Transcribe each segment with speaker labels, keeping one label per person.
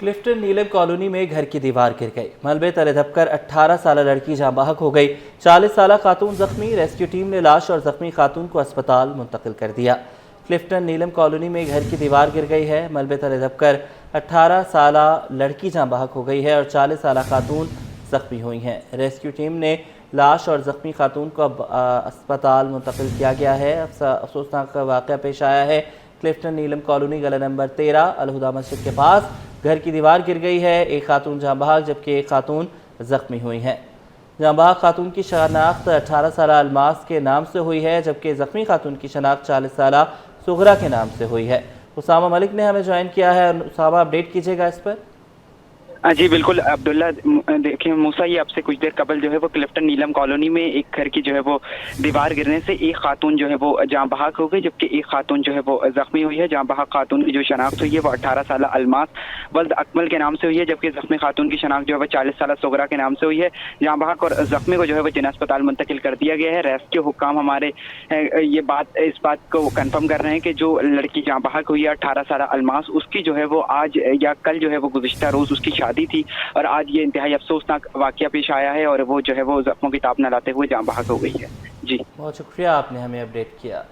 Speaker 1: क्लिफ्टन नीलम colony में घर की दीवार गिर गई। मलबे तले दबकर 18 साल लड़की जाँ बहक हो गई। 40 साल खातून जख्मी। रेस्क्यू टीम ने लाश और जख्मी खातून को अस्पताल मुंतकिल कर दिया। क्लिफ्टन नीलम कॉलोनी में घर की दीवार गिर गई है। मलबे तले दबकर 18 साल लड़की जाँ बहक हो गई है और 40 साल खातून जख्मी हुई हैं। रेस्क्यू टीम ने लाश और जख्मी खातून को अस्पताल मुंतकिल किया गया है। अफसोसनाक वाक़या पेश आया है क्लिफ्टन नीलम कॉलोनी गला नंबर 13 अलहुदा मस्जिद के पास। घर की दीवार गिर गई है। एक खातून जाँ बहक जबकि एक खातून जख्मी हुई हैं। जाँ बहक खातून की शनाख्त 18 साल अलमास के नाम से हुई है जबकि जख्मी खातून की शनाख्त 40 साल सुगरा के नाम से हुई है। उसामा मलिक ने हमें ज्वाइन किया है। उसामा, अपडेट कीजिएगा इस पर।
Speaker 2: जी बिल्कुल अब्दुल्ला, देखिए मूसा, ये आपसे कुछ देर कबल जो है वो क्लिफ्टन नीलम कॉलोनी में एक घर की जो है वो दीवार गिरने से एक खातून जो है वो जाँ बहक हो गई जबकि एक खातून जो है वो जख्मी हुई है। जाँ बहक खातून की जो शनाख्त हुई है वो 18 साल अलमास वल्द अकमल के नाम से हुई है जबकि जख्मी खातून की शनाख्त जो है वो 40 साल सुगरा के नाम से हुई है। जाँ बहक और जख्मी को जो है वो जिला अस्पताल मुंतकिल कर दिया गया है। रेस्क्यू हुक्काम हमारे इस बात को कन्फर्म कर रहे हैं कि जो लड़की जाँ बहक हुई है 18 साल अलमास, उसकी जो है वो आज या कल जो है वो गुज़िश्ता रोज़ उसकी शादी थी और आज ये इंतहाई अफसोसनाक वाक़या पेश आया है और वो जो है वो जख्मों की ताप न लाते हुए जाँ बहक हो गई है। जी
Speaker 1: बहुत शुक्रिया, आपने हमें अपडेट किया।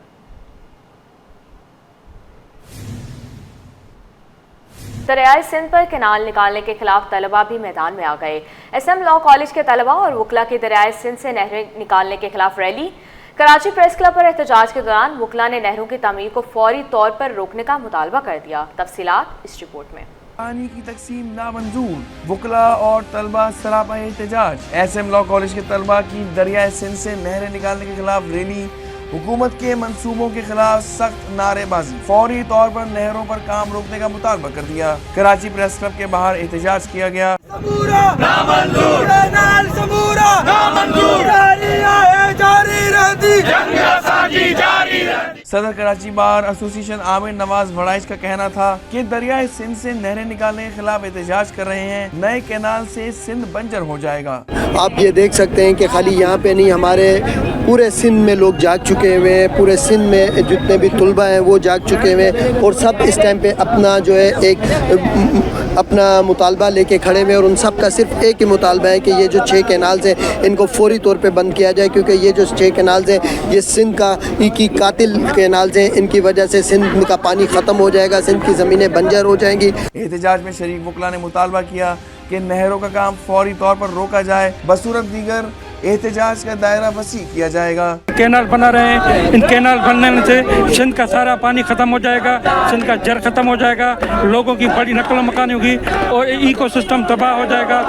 Speaker 3: दरियाए सिंध पर कैनाल निकालने के खिलाफ तलबा भी मैदान में आ गए। SM लॉ कॉलेज के तलबा और वकला की दरियाए सिंध से नहरें निकालने के खिलाफ रैली। कराची प्रेस क्लब पर एहतजाज के दौरान वकला ने नहरों की तामीर को फौरी तौर पर रोकने का मुतालबा कर दिया। तफसीलात इस रिपोर्ट में।
Speaker 4: पानी की तकसीम नामंजूर, वकला और तलबा सरापा एहतजाज। SM लॉ कॉलेज के तलबा की दरियाए सिंध से नहरें निकालने के खिलाफ रैली। हुकूमत के मंसूबों के खिलाफ सख्त नारेबाजी। फौरी तौर पर नहरों पर काम रोकने का मुतालबा कर दिया। कराची प्रेस क्लब के बाहर एहतजाज किया गया। सदर कराची बार एसोसिएशन आमिर नवाज वड़ाइश का कहना था कि दरियाए सिंध से नहरें निकालने के खिलाफ एहतजाज कर रहे हैं। नए कैनाल से सिंध बंजर हो जाएगा।
Speaker 5: आप ये देख सकते हैं कि खाली यहाँ पे नहीं, हमारे पूरे सिंध में लोग जाग चुके हुए हैं। पूरे सिंध में जितने भी तुलबा हैं वो जाग चुके हुए हैं और सब इस टाइम पे अपना जो है अपना मुतालबा लेके खड़े हुए हैं और उन सब का सिर्फ एक ही मुतालबा है कि ये जो 6 कैनाल्स हैं इनको फौरी तौर पे बंद किया जाए, क्योंकि ये जो 6 कैनाल्स हैं ये सिंध का की कातिल कैनाल्स हैं। इनकी वजह से सिंध का पानी ख़त्म हो जाएगा, सिंध की ज़मीनें बंजर हो जाएंगी।
Speaker 4: एहतजाज में शरीक वकला ने मुतालबा किया कि नहरों का काम फौरी तौर पर रोका जाए। बसूरत दीगर एहतजाज का दायरा वसी किया जाएगा।
Speaker 6: कैनाल बना रहे हैं, इन कैनाल बनने से सिंध का सारा पानी खत्म हो जाएगा, सिंध का जर खत्म हो जाएगा, लोगों की बड़ी नकल मकानी होगी और इकोसिस्टम तबाह हो जाएगा।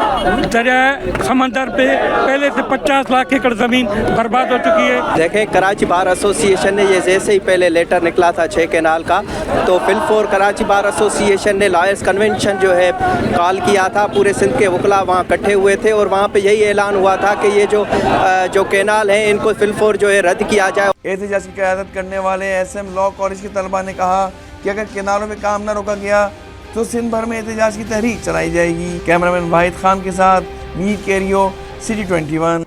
Speaker 6: दरिया समंदर पे पहले से 50 लाख एकड़ जमीन बर्बाद हो चुकी है।
Speaker 7: देखें, कराची बार एसोसिएशन ने ये जैसे ही पहले लेटर निकला था 6 कैनाल का, तो फिलफोर कराची बार एसोसिएशन ने लॉयर्स कन्वेंशन जो है कॉल किया था। पूरे सिंध के वकला वहाँ इकट्ठे हुए थे और वहाँ पे यही ऐलान हुआ था कि ये जो कैनाल हैं इनको फिलफोर जो है रद्द किया जाए।
Speaker 4: एहतजाज की क़यादत करने वाले SM लॉ कॉलेज के तलबा ने कहा कि अगर कैनालों में काम न रोका गया तो सिंध भर में एहतजाज की तहरीक चलाई जाएगी। कैमरामैन वाहिद खान के साथ Mir Cairo, city 21।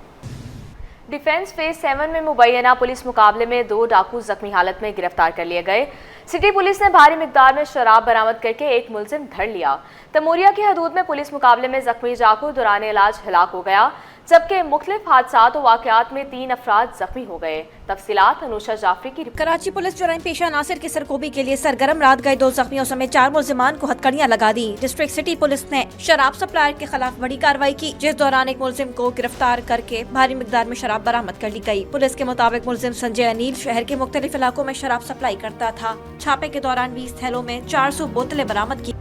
Speaker 3: Defence phase 7 में मुबैना पुलिस मुकाबले में 2 डाकू जख्मी हालत में गिरफ्तार कर लिए गए। सिटी पुलिस ने भारी मिकदार में शराब बरामद करके एक मुलजिम धर लिया। तमूरिया की हदूद में पुलिस मुकाबले में जख्मी डाकू दौरान इलाज हलाक हो गया जबकि मुख्तलिफ हादसात और वाक़यात में 3 अफराद जख्मी हो गए। तफसीलात अनुषा जाफरी की।
Speaker 8: कराची पुलिस जुराइम पेशा नासिर की सरकोबी के लिए सरगर्म रात गए 2 जख्मियों समेत 4 मुलजिमान को हथकड़ियां लगा दी। डिस्ट्रिक्ट सिटी पुलिस ने शराब सप्लायर के खिलाफ बड़ी कार्रवाई की, जिस दौरान एक मुलजिम को गिरफ्तार करके भारी मिकदार में शराब बरामद कर ली गई। पुलिस के मुताबिक मुलजिम संजय अनिल शहर के मुख्तलिफ इलाकों में शराब सप्लाई करता था। छापे के दौरान 20 थैलों में 400 बोतलें बरामद की।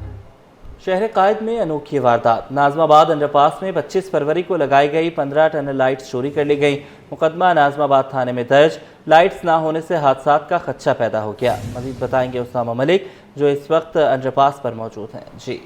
Speaker 1: शहर कायद में अनोखी वारदात। नाजमाबाद अंडरपास में 25 फरवरी को लगाई गई 15 टन लाइट्स चोरी कर ली गई। मुकदमा नाजमाबाद थाने में दर्ज। लाइट्स ना होने से हादसात का खदशा पैदा हो गया। मजीद बताएंगे उसामा मलिक जो इस वक्त अंडरपास पर मौजूद हैं। जी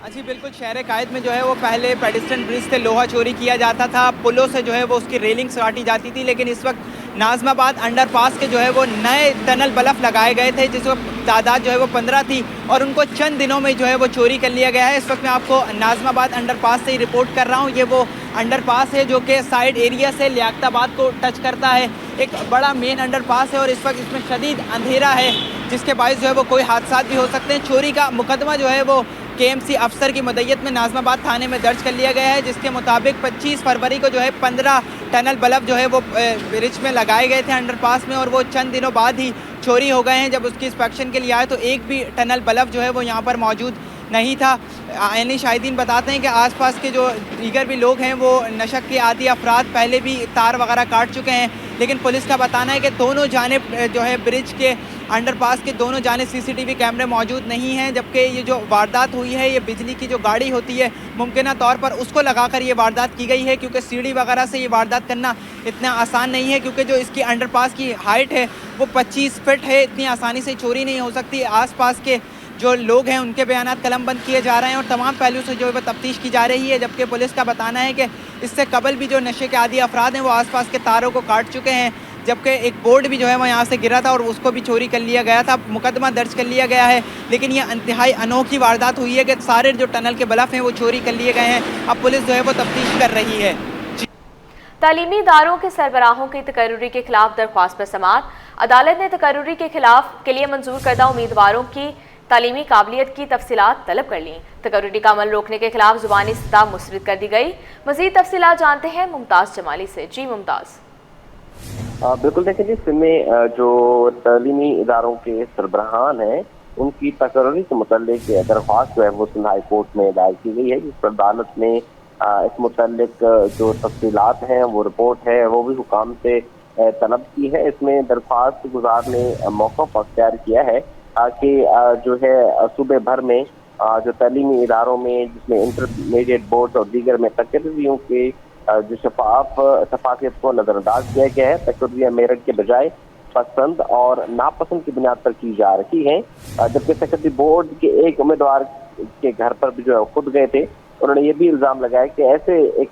Speaker 9: जी बिल्कुल, शहर कायद में जो है वो पहले पेडिस्ट्रियन ब्रिज से लोहा चोरी किया जाता था, पुलों से जो है वो उसकी रेलिंग्स काटी जाती थी, लेकिन इस वक्त नाजमाबाद अंडरपास के जो है वो नए टनल बल्ब लगाए गए थे जिस वक्त तादाद जो है वो 15 थी और उनको चंद दिनों में जो है वो चोरी कर लिया गया है। इस वक्त मैं आपको नाजमाबाद अंडरपास से ही रिपोर्ट कर रहा हूँ। ये वो अंडरपास है जो कि साइड एरिया से लियाकताबाद को टच करता है। एक बड़ा मेन अंडरपास है और इस वक्त इसमें शदीद अंधेरा है, जिसके बायस जो है वो कोई हादसा भी हो सकते हैं। चोरी का मुकदमा जो है वो KMC अफसर की मदय्यत में नाज़िमाबाद थाने में दर्ज कर लिया गया है, जिसके मुताबिक 25 फरवरी को जो है 15 टनल बल्ब जो है वो ब्रिज में लगाए गए थे अंडरपास में, और वो चंद दिनों बाद ही चोरी हो गए हैं। जब उसकी इंस्पेक्शन के लिए आए तो एक भी टनल बल्ब जो है वो यहाँ पर मौजूद नहीं था। यानी शाहिदीन बताते हैं कि आसपास के जो दीगर भी लोग हैं वो नशक के आदी अफराद पहले भी तार वगैरह काट चुके हैं, लेकिन पुलिस का बताना है कि दोनों जानिब जो है ब्रिज के अंडरपास के दोनों जानिब CCTV कैमरे मौजूद नहीं हैं, जबकि ये जो वारदात हुई है ये बिजली की जो गाड़ी होती है मुमकिन तौर पर उसको लगाकर ये वारदात की गई है, क्योंकि सीढ़ी वगैरह से ये वारदात करना इतना आसान नहीं है, क्योंकि जो इसकी अंडरपास की हाइट है वो 25 फीट है। इतनी आसानी से चोरी नहीं हो सकती। आसपास के जो लोग हैं उनके बयानात कलमबंद किए जा रहे हैं और तमाम पहलू से जो है तफ्तीश की जा रही है, जबकि पुलिस का बताना है कि इससे कबल भी जो नशे के आदी अफराद हैं वो आसपास के तारों को काट चुके हैं, जबकि एक बोर्ड भी जो है वो यहाँ से गिरा था और उसको भी चोरी कर लिया गया था। मुकदमा दर्ज कर लिया गया है, लेकिन ये इंतहाई अनोखी वारदात हुई है कि सारे जो टनल के बल्ब हैं वो चोरी कर लिए गए हैं। अब पुलिस जो है वो तफ्तीश कर रही है।
Speaker 3: तालीमी इदारों के सरबराहों की तकर्रुरी के खिलाफ दरख्वास्त पर समाअत। अदालत ने तकर्रुरी के लिए मंजूर करदा उम्मीदवारों की तालीमी काबिलियत की तफसीलात तलब कर ली। तकर्रुरी का अमल रोकने के खिलाफ जुबानी सतह मुस्तरद कर दी गई। मजीद तफसीलात जानते हैं मुमताज़ जमाली से। जी मुमताज़।
Speaker 10: बिल्कुल देखिए जी, इसमें जो तालीमी इदारों के सरबराहान हैं उनकी तकर्रुरी से मुतल्लिक दरख्वास्त जो है वो सिंध हाई कोर्ट में दायर की गई है, जिस पर अदालत ने इस मुतल्लिक जो तफसीलात हैं वो रिपोर्ट है वो भी हुकाम से तलब की है। इसमें दरख्वास्त गुजार ने मौक़िफ़ अख्तियार किया है कि जो है सूबे भर में जो तालीमी इदारों में जिसमें इंटरमीडिएट बोर्ड और दीगर में तकर्रियों के जो शफाफियत को नज़रअंदाज किया गया है। तकर्रियाँ मेरिट के बजाय पसंद और नापसंद की बुनियाद पर की जा रही हैं, जबकि तकर्री बोर्ड के एक उम्मीदवार के घर पर भी जो है खुद गए थे। उन्होंने ये भी इल्ज़ाम लगाया कि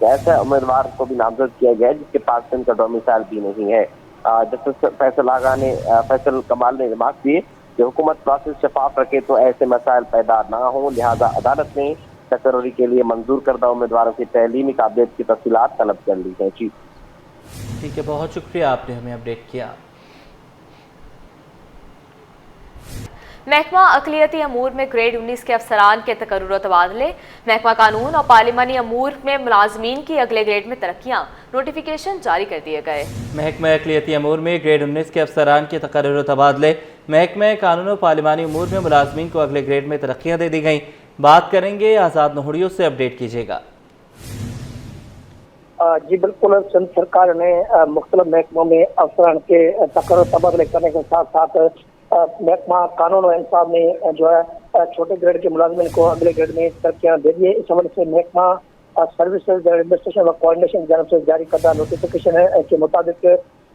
Speaker 10: ऐसा उम्मीदवार को भी नामजद किया गया है जिसके पास इनका डोमिसाइल भी नहीं है। जस्टिस फैसल कमाल ने रिमार्क दिए कि हुकूमत प्रोसेस शफाफ रखे तो ऐसे मसाइल पैदा ना हो, लिहाजा अदालत ने तकर्रुरी के लिए मंजूर करदा उम्मीदवारों की तहलीमी काबिलियत की तफसीलात तलब कर ली है। जी
Speaker 1: ठीक है, बहुत शुक्रिया, आपने हमें अपडेट किया।
Speaker 3: महकमा अक़लियती अमूर में ग्रेड 19 के अफसरान के तकर्रुर तबादले। महकमा कानून और पार्लिमानी अमूर में मुलाजमीन की अगले ग्रेड में तरक्कियाँ, नोटिफिकेशन जारी कर दिए गए।
Speaker 1: महकमा अक़लियती अमूर में ग्रेड 19 के अफसरान के तकर्रुर तबादले। महकमा कानून और पार्लिमानी अमूर में मुलाजमीन को अगले ग्रेड में तरक्कियाँ दे दी गई। बात करेंगे आज़ाद नहुड़ियों से, अपडेट कीजिएगा।
Speaker 11: जी बिल्कुल, सिंध सरकार ने मुख्तलिफ महकमों में अफसरान के तकर्रुर तबादले करने के साथ साथ महकमा कानून और इंसाफ में जो है छोटे ग्रेड के मुलाजमिन को अगले ग्रेड में तरक्कियाँ दे दी है। इस हवाले से महकमा सर्विसेज एडमिनिस्ट्रेशन व कोऑर्डिनेशन जानब से जारी करदा नोटिफिकेशन है के मुताबिक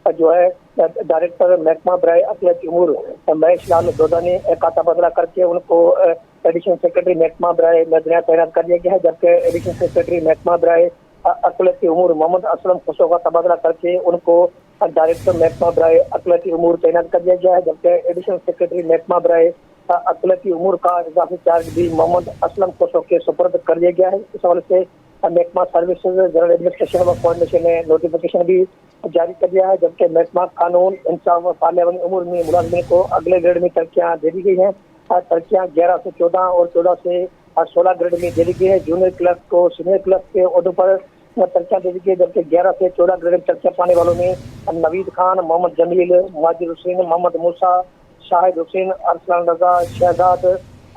Speaker 11: जो है डायरेक्टर महकमा बराए अक़लियती उमूर महेश लाल दोदानी का तबादला करके उनको एडिशनल सेक्रेटरी महकमा बराए मदनियात तैनात कर दिया गया है, जबकि एडिशनल सेक्रेटरी महकमा बराए अक़लियती उमूर मोहम्मद असलम खुशो का तबादला करके उनको डायरेक्टर महकमा बराए अक़लियती उमूर तैनात कर दिया गया है, जबकि एडिशनल सेक्रेटरी महकमा बराए अक़लियती उमूर का इजाफी चार्ज भी मोहम्मद असलम खुशो के सुपुर्द कर दिया गया है। इस हवाले से महकमा सर्विसेज जनरल एडमिनिस्ट्रेशन व कोऑर्डिनेशन ने नोटिफिकेशन भी जारी कर दिया है, जबकि महकमा कानून इंसाफ व पार्लियामानी उमूर में मुलाजमिन को अगले ग्रेड में तरक्कियाँ दे दी गई हैं। तरक्कियाँ 11 से 14 और 14 से 16 ग्रेड में दे दी गई है। जूनियर क्लर्क को सीनियर क्लर्क के ओहदों पर तरक्कियाँ दे दी गई, जबकि 11 से 14 ग्रेड में तरक्कियाँ पाने वालों में नवीद खान, मोहम्मद जमील, माजिद हुसैन, मोहम्मद मूसा, शाहिद हुसैन, अरसलान रजा, शहजाद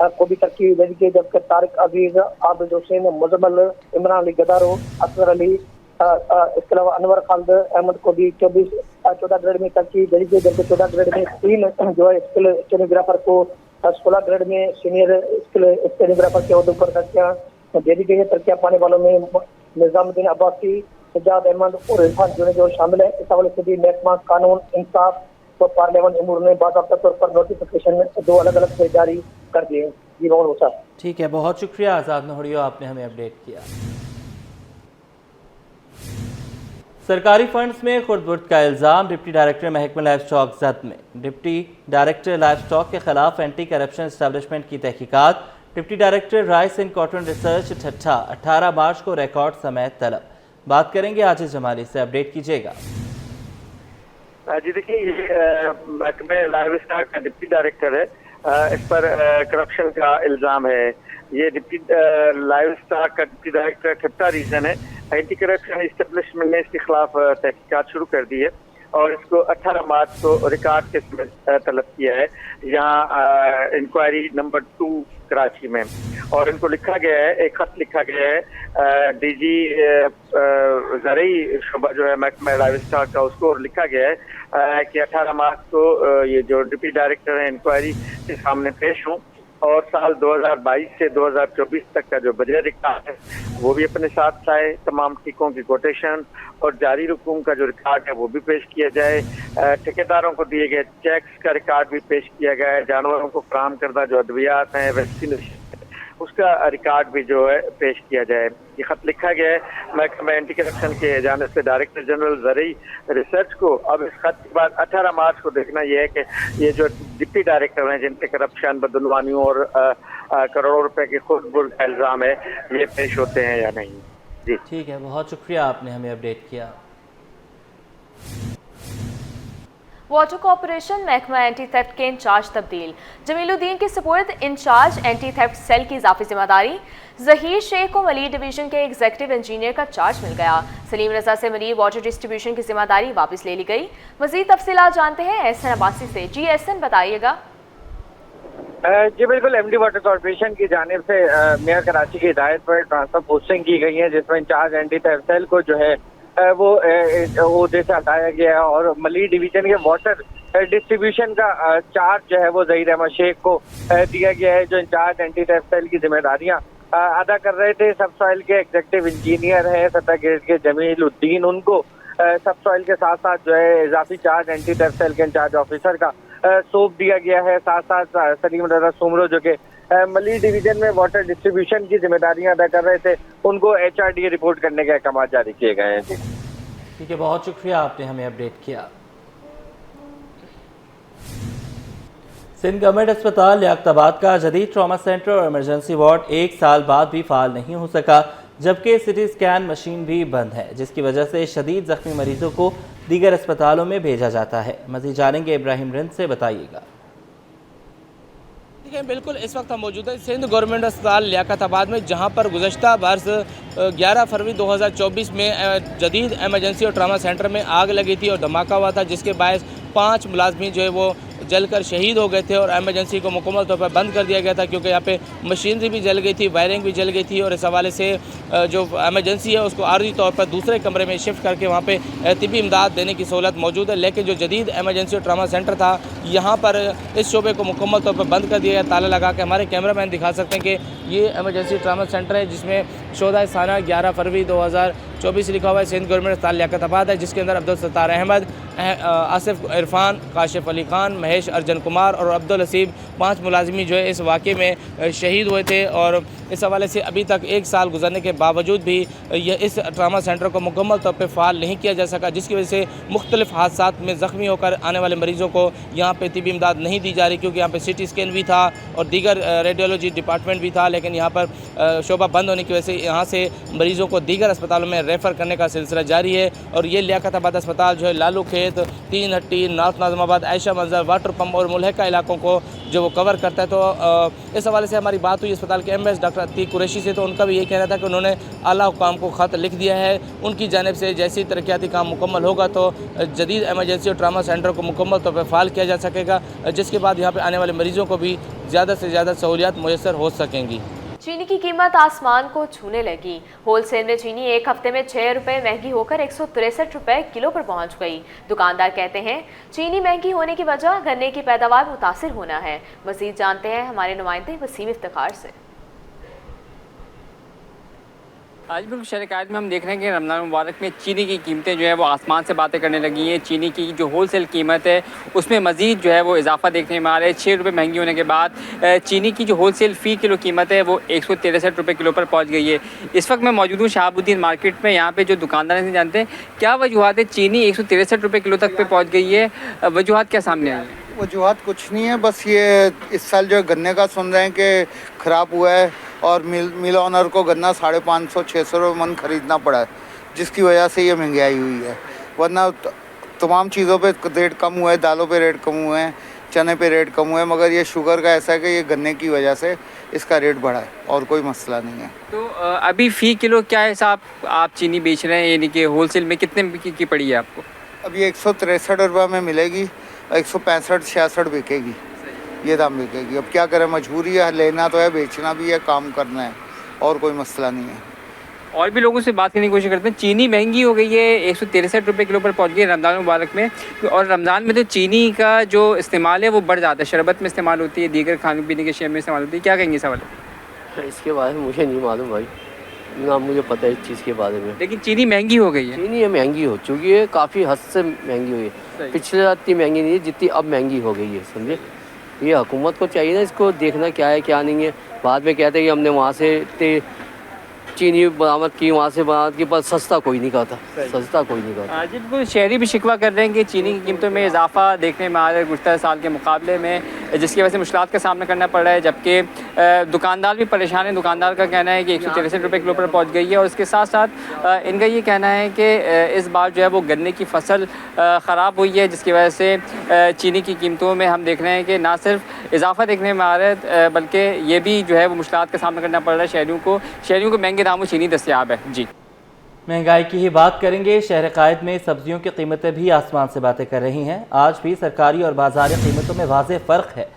Speaker 11: को भी तरक्की दे दी गई, जबकि तारिक अजीज, आबिद हुसैन, मुजम्मल, इमरान अली गदारो, असगर अली, इसके अलावा अनवर खालिद अहमद को भी 14 ग्रेड में तरक्की दे दी गई, जबकि 14 ग्रेड में 3 जो है स्किल स्टेनोग्राफर को 16 ग्रेड में सीनियर स्किल स्टेनोग्राफर के ओहदों पर तरक्कियाँ दे दी गई है। तरक्कियाँ पाने वालों में निजामुद्दीन अब्बासी, सज्जाद अहमद और इरफान जुनेजो शामिल है। इस हवाले से भी महकमा कानून इंसाफ व पार्लियामानी उमूर ने बाकायदा तौर पर नोटिफिकेशन 2 अलग-अलग से जारी कर दिए। जी मोहम्मद मुसा।
Speaker 1: ठीक है, बहुत शुक्रिया आज़ाद नहुड़ियों, आपने हमें अपडेट किया। सरकारी फंड्स में खुर्द-बुर्द का इल्ज़ाम, डिप्टी डायरेक्टर महकमा लाइफ स्टॉक जब्त में। डिप्टी डायरेक्टर लाइफ स्टॉक के खिलाफ एंटी करप्शन एस्टेब्लिशमेंट की तहकीकात। Deputy director rice and cotton research ठट्ठा 18 मार्च को रिकॉर्ड समेत तलब। बात करेंगे आजिज जमाली से, अपडेट कीजिएगा।
Speaker 12: जी देखिए, ये महकमे लाइव स्टॉक का डिप्टी डायरेक्टर है। इस पर करप्शन का इल्जाम है। ये डिप्टी लाइव स्टॉक का डिप्टी डायरेक्टर खिप्ता रीजन है। एंटी करप्शन एस्टेब्लिशमेंट ने इसके खिलाफ तहकीकात शुरू कर दी है और इसको 18 मार्च को रिकॉर्ड केस में तलब किया है, यहाँ इंक्वायरी नंबर 2 कराची में। और इनको लिखा गया है, एक खत लिखा गया है डीजी ज़रई शोबा जो है महकमा लाइव स्टॉक का, उसको लिखा गया है कि 18 मार्च को ये जो डिप्टी डायरेक्टर है इंक्वायरी के सामने पेश हों और साल 2022 से 2024 तक का जो बजट रिकॉर्ड है वो भी अपने साथ लाए, तमाम टीकों की कोटेशन और जारी रकूम का जो रिकॉर्ड है वो भी पेश किया जाए, ठेकेदारों को दिए गए चेक्स का रिकॉर्ड भी पेश किया गया है, जानवरों को फराहम करदा जो अद्वियात हैं, वैक्सीनेशन उसका रिकॉर्ड भी जो है पेश किया जाए। ये खत लिखा गया है महकमा एंटी करप्शन के जानिब से डायरेक्टर जनरल ज़रई रिसर्च को। अब इस खत के बाद 18 मार्च को देखना यह है कि ये जो डिप्टी डायरेक्टर हैं जिन पे करप्शन, बदलवानियों और करोड़ों रुपए के खुद का इल्ज़ाम है, ये पेश होते हैं या नहीं। जी
Speaker 1: ठीक है, बहुत शुक्रिया, आपने हमें अपडेट किया।
Speaker 3: वाटर कॉर्पोरेशन महकमा एंटी थेफ्ट के इंचार्ज तब्दील। जमीलुद्दीन के support incharge anti theft cell की इजाफी जिम्मेदारी। जहीर शेख को मली डिवीजन के एग्जीक्यूटिव इंजीनियर का चार्ज मिल गया। सलीम रजा से मली वाटर डिस्ट्रीब्यूशन की जिम्मेदारी वापस ले ली गई। मजीद तफसीलात जानते हैं एहसन अब्बासी से। जी एहसन, बताइएगा।
Speaker 13: जी बिल्कुल, एमडी वाटर कॉर्पोरेशन की जानिब से मेयर कराची की हिदायत पर ट्रांसफर पोस्टिंग की गई है, जिसमें इंचार्ज एंटी थेफ्ट सेल को जो है वो ओहदे से हटाया गया है और मली डिवीजन के वाटर डिस्ट्रीब्यूशन का चार्ज जो है वो ज़हीर अहमद शेख को दिया गया है, जो इंचार्ज एंटी थेफ्ट सेल की जिम्मेदारियां अदा कर रहे थे। सब सॉइल के एग्जीक्यूटिव इंजीनियर हैं 17 ग्रेड के जमीलुद्दीन, उनको सब सॉइल के साथ साथ जो है इजाफी चार्ज एंटी थेफ्ट सेल के इंचार्ज ऑफिसर का सौंप दिया गया है। साथ साथ सलीम रजा सुमरो जो कि मली डिवीजन में वाटर डिस्ट्रीब्यूशन की जिम्मेदारियां अदा कर रहे थे, उनको HRD रिपोर्ट करने के अहकाम जारी किए गए हैं।
Speaker 1: ठीक है, बहुत शुक्रिया, आपने हमें अपडेट किया। सिंध गवर्नमेंट अस्पताल लियाकताबाद का जदीद ट्रॉमा सेंटर और इमरजेंसी वार्ड 1 साल बाद भी फाल नहीं हो सका, जबकि सिटी स्कैन मशीन भी बंद है, जिसकी वजह से शदीद जख्मी मरीजों को दीगर अस्पतालों में भेजा जाता है। मज़ीद जानेंगे इब्राहिम रिंद से, बताइएगा।
Speaker 14: बिल्कुल, इस वक्त हम मौजूद है सिंध गवर्नमेंट अस्पताल लियाकताबाद में, जहां पर गुज़श्ता बरस 11 फरवरी 2024 में जदीद एमरजेंसी और ट्रामा सेंटर में आग लगी थी और धमाका हुआ था, जिसके बायस 5 मुलाजमीन जो है वो जलकर शहीद हो गए थे और एमरजेंसी को मुकम्मल तौर पर बंद कर दिया गया था, क्योंकि यहाँ पे मशीनरी भी जल गई थी, वायरिंग भी जल गई थी और इस हवाले से जो एमरजेंसी है उसको आर्जी तौर पर दूसरे कमरे में शिफ्ट करके वहाँ पे तिबी इमदाद देने की सहूलत मौजूद है। लेकिन जो जदीद एमरजेंसी और ट्रामा सेंटर था, यहाँ पर इस शोबे को मुकम्मल तौर पर बंद कर दिया गया, ताला लगा के। हमारे कैमरा मैन दिखा सकते हैं कि ये एमरजेंसी ट्रामा सेंटर है, जिसमें शोधा साना 11 फरवरी 2024 लिखा हुआ है, सिंध गवर्नमेंट अस्पताल लियाकताबाद है, जिसके अंदर अब्दुल सत्तार अहमद, आसिफ इरफान, काशिफ अली खान, महेश अर्जन कुमार और अब्दुल हसीब 5 मुलाजिमी जो है इस वाक़े में शहीद हुए थे। और इस हवाले से अभी तक 1 साल गुजरने के बावजूद भी इस ट्रामा सेंटर को मुकम्मल तौर पर फ़ाल नहीं किया जा सका, जिसकी वजह से मुख्तलिफ हादसात में ज़ख्मी होकर आने वाले मरीज़ों को यहाँ पर तिबी इमदाद नहीं दी जा रही, क्योंकि यहाँ पर CT स्कैन भी था और दीगर रेडियोलॉजी डिपार्टमेंट भी था। लेकिन यहाँ पर शोबा बंद होने की वजह से यहाँ से मरीज़ों को दीगर अस्पतालों में रेफ़र करने का सिलसिला जारी है। और ये लियाकताबाद अस्पताल जो है लालू खेत, 3 हट्टी, नॉर्थ नाज़िमाबाद, आयशा मंजर, वाटर पम्प और मुल्हका इलाकों को जो वो कवर करता है। तो इस हवाले से हमारी बात हुई अस्पताल के MS डॉक्टर अतीक कुरैशी से, तो उनका भी ये कहना था कि उन्होंने आला हुकाम को ख़त लिख दिया है। उनकी जानिब से जैसे तरक्याती काम मुकम्मल होगा तो जदीद एमरजेंसी और ट्रामा सेंटर को मुकम्मल तौर पर फ़ाल किया जा सकेगा, जिसके बाद यहाँ पर आने वाले मरीज़ों को भी ज़्यादा से ज़्यादा सहूलियात मुयसर हो सकेंगी।
Speaker 3: चीनी की कीमत आसमान को छूने लगी। होलसेल में चीनी एक हफ्ते में 6 रुपये महंगी होकर 163 रुपये किलो पर पहुंच गई। दुकानदार कहते हैं चीनी महंगी होने की वजह गन्ने की पैदावार मुतासिर होना है। मज़ीद जानते हैं हमारे नुमाइंदे वसीम इफ्तिखार से।
Speaker 15: आज बिल्कुल शहर कायद में हम देख रहे हैं कि रमज़ान मुबारक में चीनी की कीमतें जो है वो आसमान से बातें करने लगी हैं। चीनी की जो होलसेल कीमत है उसमें मज़ीद जो है वो इजाफा देखने में आ रहा है। 6 रुपये महंगी होने के बाद चीनी की जो होलसेल फ़ी किलो कीमत है वो 163 रुपये किलो पर पहुंच गई है। इस वक्त मैं मौजूद हूँ शहाबुद्दीन मार्केट में। यहाँ पे जो दुकानदार हैं जानते हैं क्या वजूहत है चीनी 163 रुपये किलो तक पे पहुँच गई है, वजूहत क्या सामने आई है?
Speaker 16: वजूहत कुछ नहीं है, बस ये इस साल जो गन्ने का सुन रहे हैं कि ख़राब हुआ है और मिल ऑनर को गन्ना 550-600 रुपये मन ख़रीदना पड़ा है, जिसकी वजह से ये महंगाई हुई है। वरना तमाम चीज़ों पे रेट कम हुए हैं, दालों पे रेट कम हुए हैं, चने पे रेट कम हुए हैं, मगर ये शुगर का ऐसा है कि ये गन्ने की वजह से इसका रेट बढ़ा है और कोई मसला नहीं है।
Speaker 15: तो अभी फ़ी किलो क्या हिसाब आप चीनी बेच रहे हैं, यानी कि होलसेल में कितने की पड़ी है आपको?
Speaker 16: अभी 163 रुपये में मिलेगी, 165-66 बिकेगी, ये दाम बिकेगी। अब क्या करें, मजबूरी है, लेना तो है, बेचना भी है, काम करना है, और कोई मसला नहीं है।
Speaker 15: और भी लोगों से बात करने की कोशिश करते हैं। चीनी महंगी हो गई है, 163 रुपये किलो पर पहुंच गई रमज़ान मुबारक में, और रमज़ान में तो चीनी का जो इस्तेमाल है वो बढ़ जाता है, शरबत में इस्तेमाल होती है, दीगर खाने पीने के शेयर में इस्तेमाल होती है। क्या कहेंगे सवाल?
Speaker 17: इसके बारे में मुझे नहीं मालूम भाई, ना मुझे पता है इस चीज़ के बारे में।
Speaker 15: लेकिन चीनी महंगी हो गई है।
Speaker 17: चीनी महंगी हो चुकी है, काफ़ी हद से महंगी हुई है। पिछले इतनी महंगी नहीं है जितनी अब महंगी हो गई है, समझे। ये हुकूमत को चाहिए ना इसको देखना क्या है क्या नहीं है। बाद में कहते हैं कि हमने वहाँ से चीनी बरामद की, वहाँ से बरामद की, पर सस्ता कोई नहीं करता, सस्ता कोई नहीं करता।
Speaker 15: जी बिल्कुल, शहरी भी शिकवा कर रहे हैं कि चीनी की कीमतों में इजाफा देखने में आ रहा है गुज़श्ता साल के मुकाबले में, जिसकी वजह से मुश्किलात का सामना करना पड़ रहा है। जबकि दुकानदार भी परेशान है। दुकानदार का कहना है कि 163 रुपये किलो पर पहुँच गई है, और इसके साथ साथ इनका ये कहना है कि इस बार जो है वो गन्ने की फसल ख़राब हुई है, जिसकी वजह से चीनी की कीमतों में हम देख रहे हैं कि ना सिर्फ इजाफा देखने में आ रहा है, बल्कि ये भी जो है वो मुश्किलात का सामना करना पड़ रहा है शहरियों को महंगे दामों चीनी दस्तयाब है। जी,
Speaker 1: महंगाई की ही बात करेंगे। शहर कायद में सब्जियों की कीमतें भी आसमान से बातें कर रही हैं। आज भी सरकारी और बाजारी कीमतों में वाज़ेह फ़र्क है।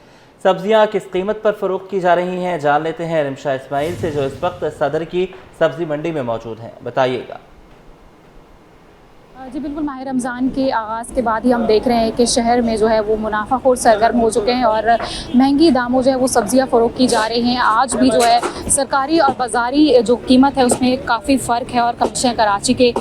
Speaker 1: सब्जियां किस कीमत पर फ़रोख्त की जा रही हैं, जान लेते हैं रिमशा इस्माइल से, जो इस वक्त सदर की सब्ज़ी मंडी में मौजूद हैं। बताइएगा।
Speaker 18: जी बिल्कुल, माह रमज़ान के आगाज़ के बाद ही हम देख रहे हैं कि शहर में जो है वो मुनाफाखोर सरगर्म हो चुके हैं, और महंगी दामों जो है वो सब्ज़ियाँ फ़रोख्त की जा रही हैं। आज भी जो है सरकारी और बाज़ारी जो कीमत है उसमें काफ़ी फ़र्क है, और कमिश्नर कराची के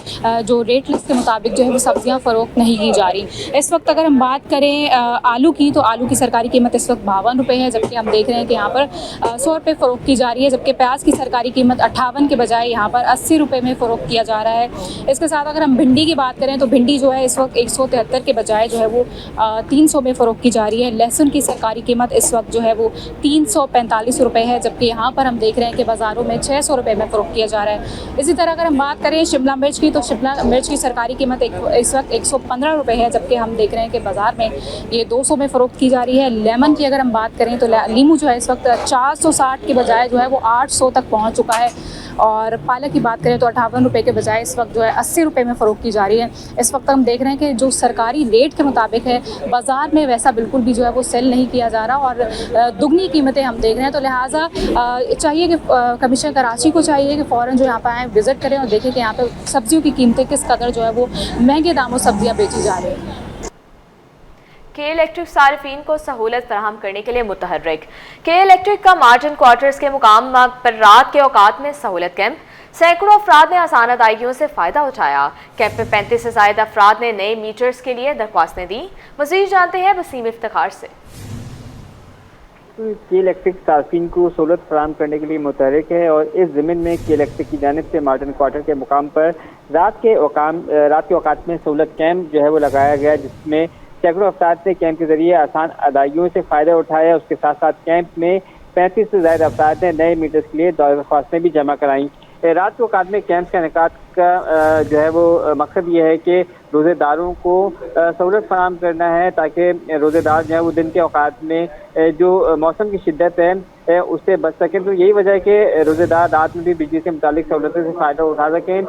Speaker 18: जो रेट लिस्ट के मुताबिक जो है वो सब्ज़ियाँ फ़रोख्त नहीं की जा रही। इस वक्त अगर हम बात करें आलू की, तो आलू की सरकारी कीमत इस वक्त 52 रुपये है, जबकि हम देख रहे हैं कि यहाँ पर 100 रुपये फ़रोख्त की जा रही है। जबकि प्याज की सरकारी कीमत 58 के बजाय यहाँ पर 80 रुपये में फ़रोख्त किया जा रहा है। इसके साथ अगर हम भिंडी की बात करें तो भिंडी जो है इस वक्त 173 के बजाय जो है वो 300 में फ़रोख्त की जा रही है। लहसुन की सरकारी कीमत इस वक्त जो है वो 345 रुपये है, जबकि यहाँ पर हम देख रहे हैं कि बाज़ारों में 600 रुपये में फ़रोख्त किया जा रहा है। इसी तरह अगर हम बात करें शिमला मिर्च की, तो शिमला मिर्च की सरकारी कीमत इस वक्त 115 रुपये है, जबकि हम देख रहे हैं कि बाज़ार में ये 200 में फ़रोख्त की जा रही है। लेमन की अगर हम बात करें तो लीमू जो है इस वक्त 460 के बजाय जो है वो 800 तक पहुँच चुका है। और पालक की बात करें तो 58 रुपये के बजाय इस वक्त जो है 80 रुपये में फ़रोख्त की जा रही है। इस वक्त हम देख रहे हैं कि जो सरकारी रेट के मुताबिक है, बाज़ार में वैसा बिल्कुल भी जो है वो सेल नहीं किया जा रहा, और दुगनी कीमतें हम देख रहे हैं। तो लिहाजा चाहिए कि कमिश्नर कराची को चाहिए कि फ़ौरन जो यहाँ पर आएँ, विज़िट करें और देखें कि यहाँ पर सब्जियों की कीमतें किस कदर जो है वो महंगे दामों सब्जियाँ बेची जा रही हैं।
Speaker 3: के इलेक्ट्रिक सार्फिन को सहूलत फराहम करने के लिए मुतहर्रिक। के इलेक्ट्रिक का मार्जिन क्वार्टर्स के मुकाम पर रात के औकात में सहूलत कैंप। सैकड़ों अफराद ने आसान अदायगियों से फ़ायदा उठाया। कैंप में 35 से ज़ायद अफराद ने नए मीटर्स के लिए दरख्वास्तें दी। मज़ीद जानते हैं वसीम इफ्तिखार से।
Speaker 19: के इलेक्ट्रिक सार्फिन को सहूलत फराहम करने के लिए मुतहर्रिक है, और इस ज़मीन में के इलेक्ट्रिक की जानिब से मार्जिन क्वार्टर के मुकाम पर रात के औकात में सहूलत कैंप जो है वो लगाया गया, जिसमें सैकड़ों अफराद ने कैंप के जरिए आसान अदायगियों से फ़ायदा उठाया। उसके साथ साथ कैंप में 35 से ज़्यादा अफराद ने नए मीटर्स के लिए दरख्वास्तें भी जमा कराईं। रात के औकात में कैंप के इनेकाद का जो है वो मकसद ये है कि रोज़ेदारों को सहूलत फराहम करना है, ताकि रोज़ेदार जो है वो दिन के औकात में जो मौसम की शिद्दत है उससे बच सकें। तो यही वजह है कि रोज़ेदार रात में भी बिजली से मुतालिक सहूलतों से फ़ायदा उठा सकें।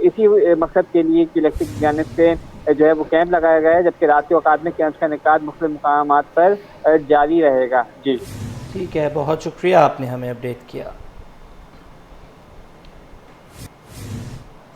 Speaker 19: इसी मकसद के लिए इलेक्ट्रिक की जानिब से जो है वो कैंप लगाया गया है, जबकि रात के औकात में कैंप का इनेकाद मुख्तलिफ मुकामात पर जारी रहेगा। जी
Speaker 1: ठीक है, बहुत शुक्रिया, आपने हमें अपडेट किया।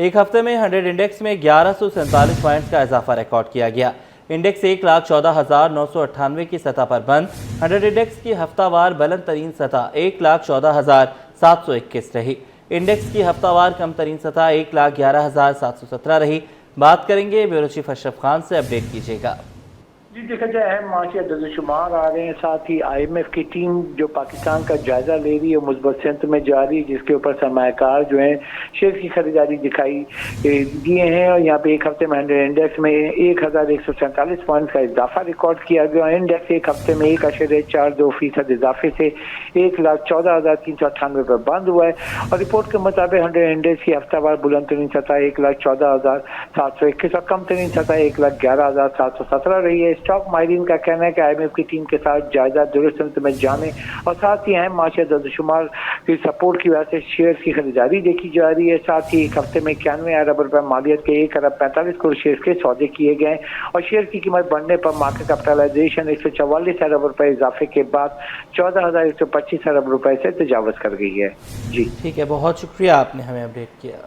Speaker 1: एक हफ्ते में 100 इंडेक्स में 1147 पॉइंट्स का इजाफा रिकॉर्ड किया गया। इंडेक्स 1,14,998 की सतह पर बंद। 100 इंडेक्स की हफ्तावार बुलंद तरीन सतह 1,14,721 रही। इंडेक्स की हफ्तावार कम तरीन सतह 1,11,717 रही। बात करेंगे ब्यूरो चीफ अशरफ खान से, अपडेट कीजिएगा।
Speaker 20: जी देखा जाए अहम माशी अदद-ओ-शुमार आ रहे हैं, साथ ही IMF की टीम जो पाकिस्तान का जायजा ले रही है मुस्बत सिमत में जा रही है, जिसके ऊपर सरमायाकार जो है शेयर की खरीदारी दिखाई दिए हैं। और यहाँ पे एक हफ्ते में 100 इंडेक्स में 1147 पॉइंट का इजाफा रिकॉर्ड किया गया। इंडेक्स एक हफ्ते में 1.42% इजाफे से 1,14,398 पर बंद हुआ है। और रिपोर्ट के मुताबिक 100 इंडेक्स की हफ्तावार बुलंद तरीन सतह 1,14,721 और कम तरीन सतह 1,11,717 रही है। स्टॉक माहिरीन का कहना है कि IMF की टीम के साथ जायजा दुरुस्त में जाने और साथ ही अहम माशी अदद-ओ-शुमार की सपोर्ट की वजह से शेयर की खरीदारी देखी जा रही है। साथ ही एक हफ्ते में 91 अरब रुपए मालियत के 1,45 करोड़ शेयर के सौदे किए गए और शेयर की कीमत बढ़ने पर मार्केट कैपिटलाइजेशन 144 अरब रुपए इजाफे के बाद 14,125 अरब रुपए से तजावज कर गई है। जी
Speaker 1: ठीक है, बहुत शुक्रिया आपने हमें अपडेट किया।